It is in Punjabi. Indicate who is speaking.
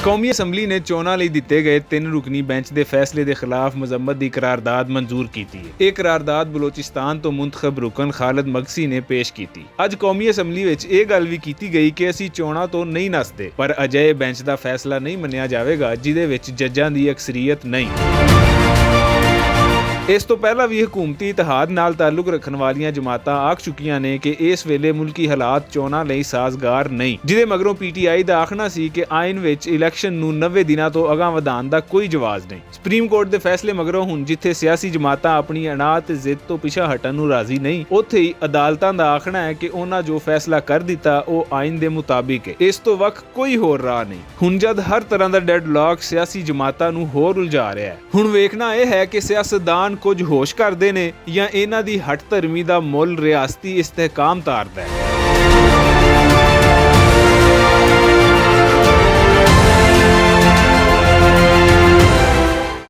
Speaker 1: ਕੌਮੀ ਅਸੈਂਬਲੀ ਨੇ ਚੋਣਾਂ ਲਈ ਦਿੱਤੇ ਗਏ 3 ਰੁਕਨੀ ਬੈਂਚ ਦੇ ਫੈਸਲੇ ਦੇ ਖਿਲਾਫ ਮਜ਼ੰਮਤ ਦੀ ਕਰਾਰਦਾਦ ਮਨਜ਼ੂਰ ਕੀਤੀ ਹੈ। ਇਹ ਕਰਾਰਦਾਦ ਬਲੋਚਿਸਤਾਨ ਤੋਂ ਮੁੰਤਖਬ ਰੁਕਨ ਖਾਲਿਦ ਮਗਸੀ ਨੇ ਪੇਸ਼ ਕੀਤੀ। ਅੱਜ ਕੌਮੀ ਅਸੈਂਬਲੀ ਵਿੱਚ ਇਹ ਗੱਲ ਵੀ ਕੀਤੀ ਗਈ ਕਿ ਅਸੀਂ ਚੋਣਾਂ ਤੋਂ ਨਹੀਂ ਨੱਸਦੇ, ਪਰ ਅਜਿਹੇ ਬੈਂਚ ਦਾ ਫੈਸਲਾ ਨਹੀਂ ਮੰਨਿਆ ਜਾਵੇਗਾ ਜਿਹਦੇ ਵਿੱਚ ਜੱਜਾਂ ਦੀ ਅਕਸਰੀਅਤ ਨਹੀਂ। ਇਸ ਤੋਂ ਪਹਿਲਾਂ ਵੀ ਹਕੂਮਤੀ ਇਤਿਹਾਦ ਨਾਲ ਤਾਲੁਕ ਰੱਖਣ ਵਾਲੀਆਂ ਜਮਾਤਾਂ ਆਖ ਚੁੱਕੀਆਂ ਨੇ ਕਿ ਇਸ ਵੇਲੇ ਮੁਲਕੀ ਹਾਲਾਤ ਚੋਣਾਂ ਲਈ ਸਾਜ਼ਗਾਰ ਨਹੀਂ, ਜਿਹਦੇ ਮਗਰੋਂ PTI ਦਾ ਆਖਣਾ ਸੀ ਕਿ ਆਇਨ ਵਿੱਚ ਇਲੈਕਸ਼ਨ ਨੂੰ 90 ਦਿਨਾਂ ਤੋਂ ਅਗਾਂਹ ਵਧਾਉਣ ਦਾ ਕੋਈ ਜਵਾਜ਼ ਨਹੀਂ। ਸੁਪਰੀਮ ਕੋਰਟ ਦੇ ਫੈਸਲੇ ਮਗਰੋਂ ਹੁਣ ਜਿੱਥੇ ਸਿਆਸੀ ਜਮਾਤਾਂ ਆਪਣੀ ਅਨਾਹਤ ਤੇ ਜ਼ਿੱਦ ਤੋਂ ਪਿੱਛਾ ਹਟਣ ਨੂੰ ਰਾਜ਼ੀ ਨਹੀਂ, ਉੱਥੇ ਹੀ ਅਦਾਲਤਾਂ ਦਾ ਆਖਣਾ ਹੈ ਕਿ ਉਹਨਾਂ ਜੋ ਫੈਸਲਾ ਕਰ ਦਿੱਤਾ ਉਹ ਆਇਨ ਦੇ ਮੁਤਾਬਿਕ ਹੈ। ਇਸ ਤੋਂ ਵੱਖ ਕੋਈ ਹੋਰ ਰਾਹ ਨਹੀਂ। ਹੁਣ ਜਦ ਹਰ ਤਰ੍ਹਾਂ ਦਾ ਡੈਡਲੌਕ ਸਿਆਸੀ ਜਮਾਤਾਂ ਨੂੰ ਹੋਰ ਉਲਝਾ ਰਿਹਾ ਹੈ, ਹੁਣ ਵੇਖਣਾ ਇਹ ਹੈ ਕਿ ਸਿਆਸਤਦਾਨ ਕੁਝ ਹੋਸ਼ ਕਰਦੇ ਨੇ ਜਾਂ ਇਹਨਾਂ ਦੀ ਹੱਟ ਧਰਮੀ ਦਾ ਮੁੱਲ ਰਿਆਸਤੀ ਇਸਤਹਿਕਾਮ ਤਾਰਦਾ ਹੈ।